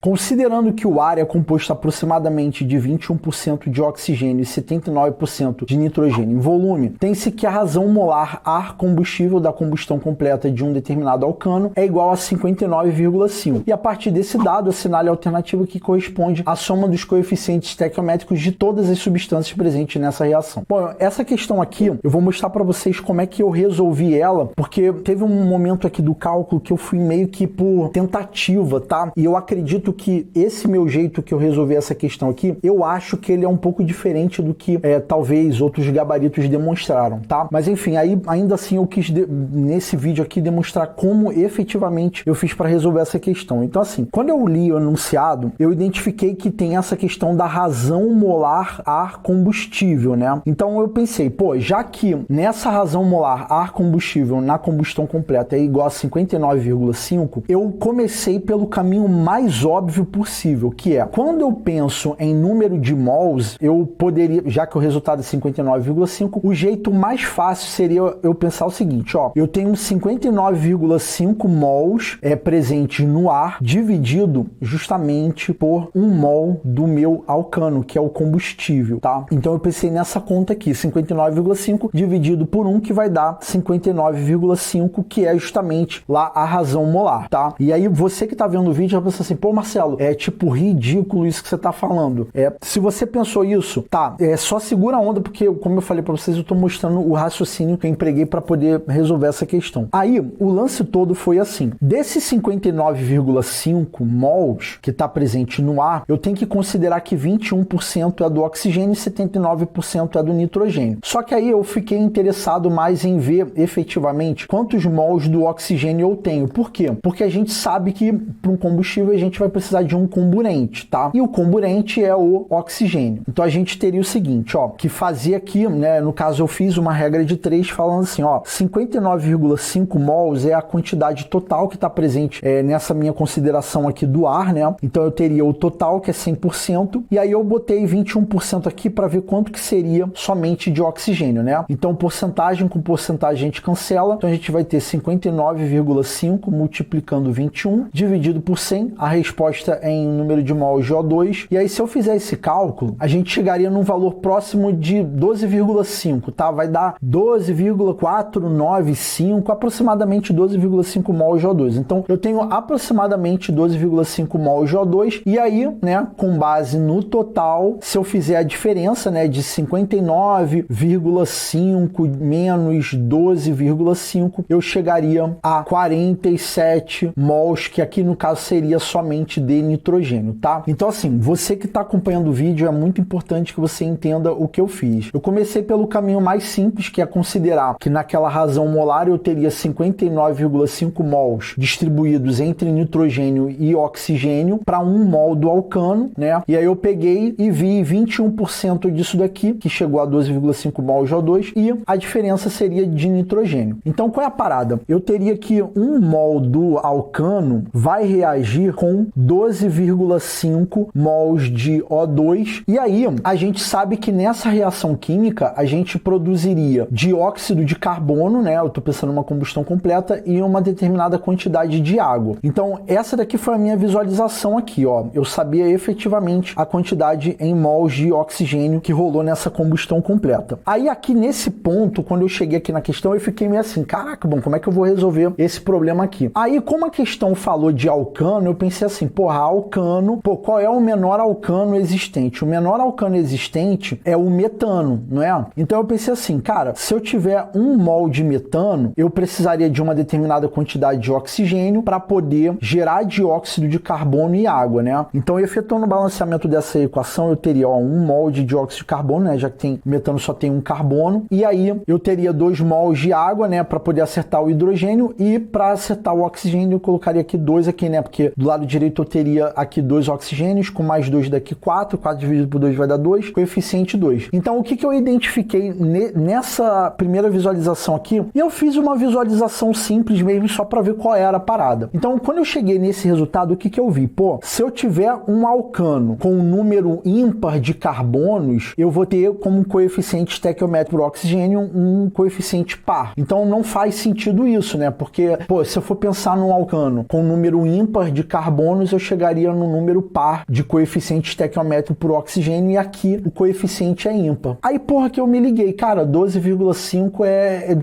Considerando que o ar é composto aproximadamente de 21% de oxigênio e 79% de nitrogênio em volume, tem-se que a razão molar ar combustível da combustão completa de um determinado alcano é igual a 59,5. E a partir desse dado, assinale a alternativa que corresponde à soma dos coeficientes estequiométricos de todas as substâncias presentes nessa reação. Bom, essa questão aqui, eu vou mostrar para vocês como é que eu resolvi ela, porque teve um momento aqui do cálculo que eu fui meio que por tentativa, tá? E eu acredito que esse meu jeito que eu resolvi essa questão aqui, eu acho que ele é um pouco diferente do que talvez outros gabaritos demonstraram, tá? Mas enfim, aí ainda assim eu quis nesse vídeo aqui demonstrar como efetivamente eu fiz para resolver essa questão. Então assim, quando eu li o enunciado, eu identifiquei que tem essa questão da razão molar ar combustível, né? Então eu pensei, pô, já que nessa razão molar ar combustível na combustão completa é igual a 59,5, eu comecei pelo caminho mais óbvio possível, que é, quando eu penso em número de mols, eu poderia, já que o resultado é 59,5, o jeito mais fácil seria eu pensar o seguinte, ó, eu tenho 59,5 mols presentes no ar, dividido justamente por 1 mol do meu alcano, que é o combustível, tá? Então eu pensei nessa conta aqui, 59,5 dividido por 1, que vai dar 59,5, que é justamente lá a razão molar, tá? E aí você que tá vendo o vídeo vai pensar assim, pô, Marcelo, é tipo ridículo isso que você tá falando. Se você pensou isso, tá, só segura a onda, porque como eu falei para vocês, eu tô mostrando o raciocínio que eu empreguei para poder resolver essa questão. Aí, o lance todo foi assim, desses 59,5 mols que tá presente no ar, eu tenho que considerar que 21% é do oxigênio e 79% é do nitrogênio. Só que aí eu fiquei interessado mais em ver efetivamente quantos mols do oxigênio eu tenho. Por quê? Porque a gente sabe que para um combustível a gente vai precisar de um comburente, tá? E o comburente é o oxigênio. Então a gente teria o seguinte, ó, que fazia aqui, né, no caso eu fiz uma regra de 3 falando assim, ó, 59,5 mols é a quantidade total que está presente nessa minha consideração aqui do ar, né? Então eu teria o total, que é 100%, e aí eu botei 21% aqui para ver quanto que seria somente de oxigênio, né? Então porcentagem com porcentagem a gente cancela, então a gente vai ter 59,5 multiplicando 21, dividido por 100, a resposta é em número de mols de O2, e aí se eu fizer esse cálculo, a gente chegaria num valor próximo de 12,5, tá? Vai dar 12,495, aproximadamente 12,5 mols de O2. Então eu tenho aproximadamente 12,5 mols de O2, e aí, né, com base no total, se eu fizer a diferença, né, de 59,5 menos 12,5, eu chegaria a 47 mols, que aqui no caso seria somente de nitrogênio, tá? Então assim, você que está acompanhando o vídeo, é muito importante que você entenda o que eu fiz. Eu comecei pelo caminho mais simples, que é considerar que naquela razão molar eu teria 59,5 mols distribuídos entre nitrogênio e oxigênio para 1 mol do alcano, né? E aí eu peguei e vi 21% disso daqui, que chegou a 12,5 mols de O2, e a diferença seria de nitrogênio. Então qual é a parada? Eu teria que 1 mol do alcano vai reagir com 12,5 mols de O2, e aí a gente sabe que nessa reação química a gente produziria dióxido de carbono, né? Eu tô pensando numa combustão completa, e uma determinada quantidade de água. Então essa daqui foi a minha visualização aqui, ó. Eu sabia efetivamente a quantidade em mols de oxigênio que rolou nessa combustão completa. Aí aqui nesse ponto, quando eu cheguei aqui na questão, eu fiquei meio assim, caraca, bom, como é que eu vou resolver esse problema aqui? Aí, como a questão falou de alcano, eu pensei assim, porra, alcano, pô, qual é o menor alcano existente? O menor alcano existente é o metano, não é? Então eu pensei assim, cara, se eu tiver 1 mol de metano, eu precisaria de uma determinada quantidade de oxigênio para poder gerar dióxido de carbono e água, né? Então, efetuando o balanceamento dessa equação, eu teria 1 mol de dióxido de carbono, né? Já que tem metano só tem um carbono, e aí eu teria 2 mols de água, né? Para poder acertar o hidrogênio, e para acertar o oxigênio eu colocaria aqui 2 aqui, né? Porque do lado direito eu teria aqui 2 oxigênios, com mais 2 daqui 4 dividido por 2 vai dar 2, coeficiente 2. Então o que eu identifiquei nessa primeira visualização aqui? E eu fiz uma visualização simples mesmo, só para ver qual era a parada. Então quando eu cheguei nesse resultado, o que eu vi? Pô, se eu tiver um alcano com um número ímpar de carbonos, eu vou ter como coeficiente estequiométrico por oxigênio um coeficiente par. Então não faz sentido isso, né? Porque, pô, se eu for pensar num alcano com um número ímpar de carbonos, eu chegaria no número par de coeficiente estequiométrico por oxigênio, e aqui o coeficiente é ímpar. Aí, porra, que eu me liguei, cara, 12,5 é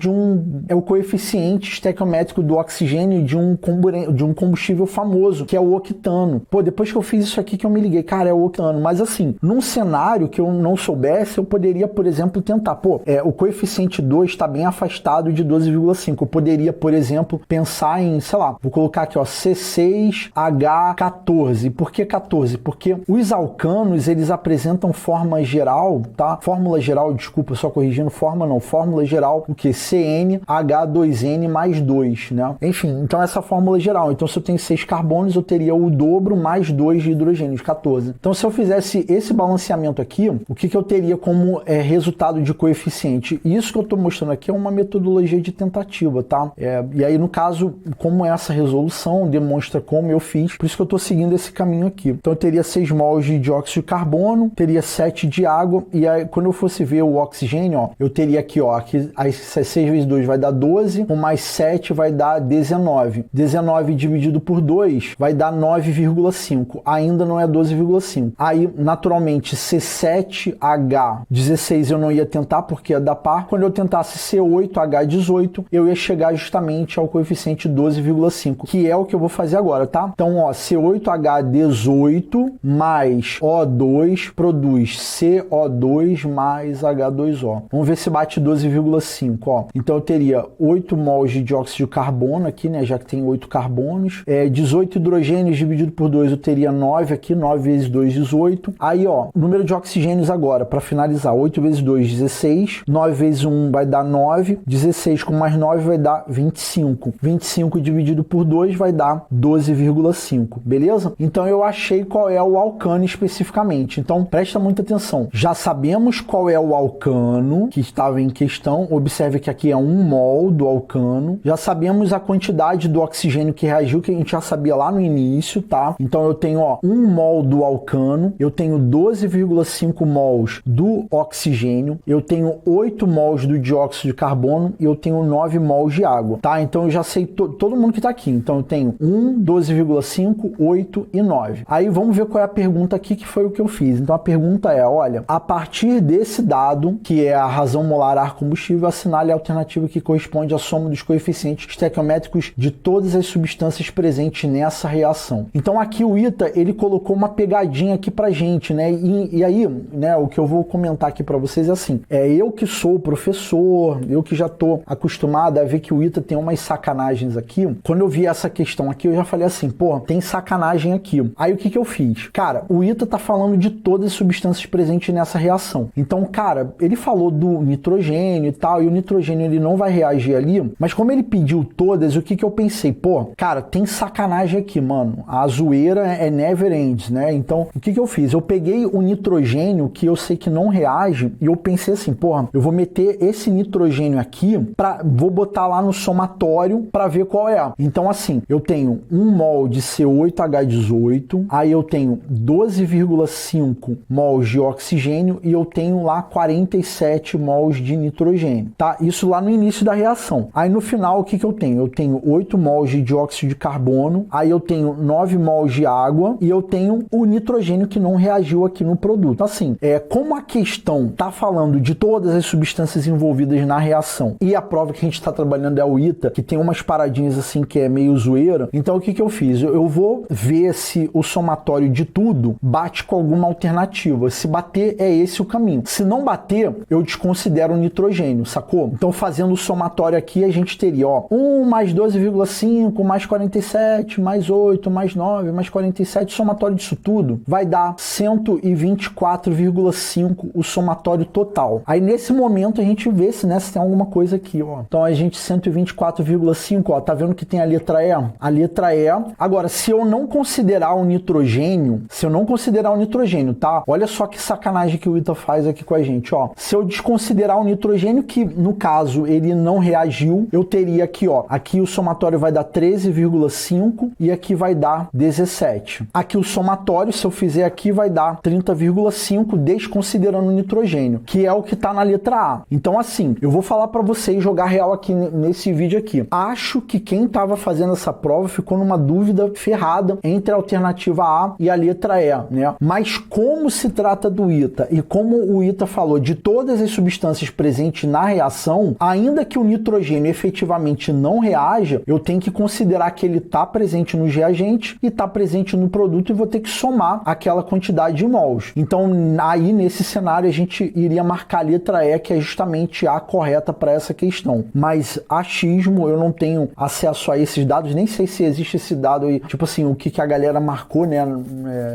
o coeficiente estequiométrico do oxigênio de um combustível famoso, que é o octano. Pô, depois que eu fiz isso aqui que eu me liguei, cara, é o octano. Mas assim, num cenário que eu não soubesse, eu poderia, por exemplo, tentar, o coeficiente 2 está bem afastado de 12,5. Eu poderia, por exemplo, pensar em, sei lá, vou colocar aqui, ó, C6H14. Por que 14? Porque os alcanos, eles apresentam fórmula geral, tá? Fórmula geral, desculpa, só corrigindo, fórmula geral, o que? CnH2n mais 2, né? Enfim, então essa fórmula geral. Então, se eu tenho 6 carbonos, eu teria o dobro mais 2 de hidrogênios, 14. Então, se eu fizesse esse balanceamento aqui, o que eu teria como resultado de coeficiente? Isso que eu estou mostrando aqui é uma metodologia de tentativa, tá? E aí, no caso, como essa resolução demonstra como eu fiz, por isso que eu estou seguindo esse caminho aqui. Então, eu teria 6 mols de dióxido de carbono, teria 7 de água, e aí, quando eu fosse ver o oxigênio, ó, eu teria aqui, ó, aqui, aí 6 vezes 2 vai dar 12, com mais 7 vai dar 19. 19 dividido por 2 vai dar 9,5. Ainda não é 12,5. Aí, naturalmente, C7H16 eu não ia tentar, porque é da par. Quando eu tentasse C8H18, eu ia chegar justamente ao coeficiente 12,5, que é o que eu vou fazer agora, tá? Então, ó, C8H18 mais O2 produz CO2 mais H2O. Vamos ver se bate 12,5, ó. Então, eu teria 8 mols de dióxido de carbono aqui, né? Já que tem 8 carbonos. 18 hidrogênios dividido por 2, eu teria 9 aqui. 9 vezes 2, 18. Aí, ó, número de oxigênios agora, para finalizar. 8 vezes 2, 16. 9 vezes 1 vai dar 9. 16 com mais 9 vai dar 25. 25 dividido por 2 vai dar 12,5. Beleza? Então, eu achei qual é o alcano especificamente. Então, presta muita atenção. Já sabemos qual é o alcano que estava em questão. Observe que aqui é 1 mol do alcano. Já sabemos a quantidade do oxigênio que reagiu, que a gente já sabia lá no início, tá? Então, eu tenho, ó, 1 mol do alcano, eu tenho 12,5 mols do oxigênio, eu tenho 8 mols do dióxido de carbono e eu tenho 9 mols de água, tá? Então, eu já sei todo mundo que tá aqui. Então, eu tenho 1, 12,5, 8 e 9. Aí, vamos ver qual é a pergunta aqui, que foi o que eu fiz. Então, a pergunta é, olha, a partir desse dado, que é a razão molar ar combustível, assinale a alternativa que corresponde à soma dos coeficientes estequiométricos de todas as substâncias presentes nessa reação. Então, aqui o ITA, ele colocou uma pegadinha aqui pra gente, né? E aí, né, o que eu vou comentar aqui pra vocês é assim, eu que sou professor, eu que já tô acostumado a ver que o ITA tem umas sacanagens aqui. Quando eu vi essa questão aqui, eu já falei assim, pô, tem sacanagem aqui. Aí, o que eu fiz? Cara, o ITA tá falando de todas as substâncias presentes nessa reação. Então, cara, ele falou do nitrogênio e tal, e o nitrogênio ele não vai reagir ali, mas como ele pediu todas, o que eu pensei? Pô, cara, tem sacanagem aqui, mano. A zoeira é never ends, né? Então, o que eu fiz? Eu peguei o nitrogênio, que eu sei que não reage, e eu pensei assim, porra, eu vou meter esse nitrogênio aqui, vou botar lá no somatório para ver qual é. Então, assim, eu tenho 1 mol de C8H18, aí eu tenho 12,5 mols de oxigênio e eu tenho lá 47 mols de nitrogênio, tá? Isso lá no início da reação. Aí no final, o que eu tenho? Eu tenho 8 mols de dióxido de carbono, aí eu tenho 9 mols de água e eu tenho o nitrogênio que não reagiu aqui no produto. Então, assim, como a questão tá falando de todas as substâncias envolvidas na reação e a prova que a gente está trabalhando é o ITA, que tem umas paradinhas assim que é meio zoeira, então o que eu fiz? Eu vou ver se o somatório de tudo bate com alguma alternativa. Se bater, é esse o caminho. Se não bater, eu desconsidero o nitrogênio, sacou? Então, fazendo o somatório aqui, a gente teria, ó, 1 mais 12,5, mais 47, mais 8, mais 9, mais 47, somatório disso tudo vai dar 124,5 o somatório total. Aí, nesse momento, a gente vê se, né, se tem alguma coisa aqui, ó. Então, a gente 124,5, ó, tá vendo que tem a letra E? A letra E. Agora, se eu não considerar o nitrogênio, tá? Olha só que sacanagem que o ITA faz aqui com a gente, ó. Se eu desconsiderar o nitrogênio, que no caso ele não reagiu, eu teria aqui, ó, aqui o somatório vai dar 13,5 e aqui vai dar 17. Aqui o somatório, se eu fizer aqui, vai dar 30,5 desconsiderando o nitrogênio, que é o que tá na letra A. Então, assim, eu vou falar para vocês, jogar real aqui nesse vídeo aqui. Acho que quem tava fazendo essa prova ficou numa dúvida ferrada errada entre a alternativa A e a letra E, né? Mas como se trata do ITA e como o ITA falou de todas as substâncias presentes na reação, ainda que o nitrogênio efetivamente não reaja, eu tenho que considerar que ele está presente nos reagentes e está presente no produto e vou ter que somar aquela quantidade de mols. Então, aí nesse cenário a gente iria marcar a letra E, que é justamente a correta para essa questão. Mas achismo, eu não tenho acesso a esses dados, nem sei se existe esse dado aí, tipo assim, o que a galera marcou, né,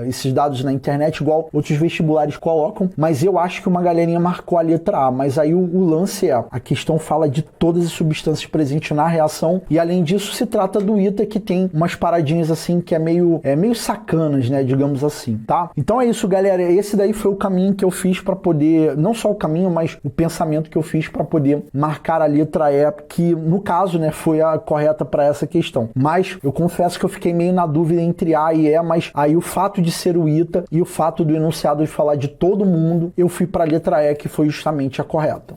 esses dados na internet, igual outros vestibulares colocam, mas eu acho que uma galerinha marcou a letra A, mas aí o lance é, a questão fala de todas as substâncias presentes na reação, e além disso se trata do ITA, que tem umas paradinhas assim, que é meio sacanas, né, digamos assim, tá? Então é isso, galera, esse daí foi o caminho que eu fiz para poder, não só o caminho, mas o pensamento que eu fiz para poder marcar a letra E, que no caso, né, foi a correta para essa questão. Mas eu confesso que eu fiquei meio na dúvida entre A e E, mas aí o fato de ser o ITA e o fato do enunciado de falar de todo mundo, eu fui para a letra E, que foi justamente a correta.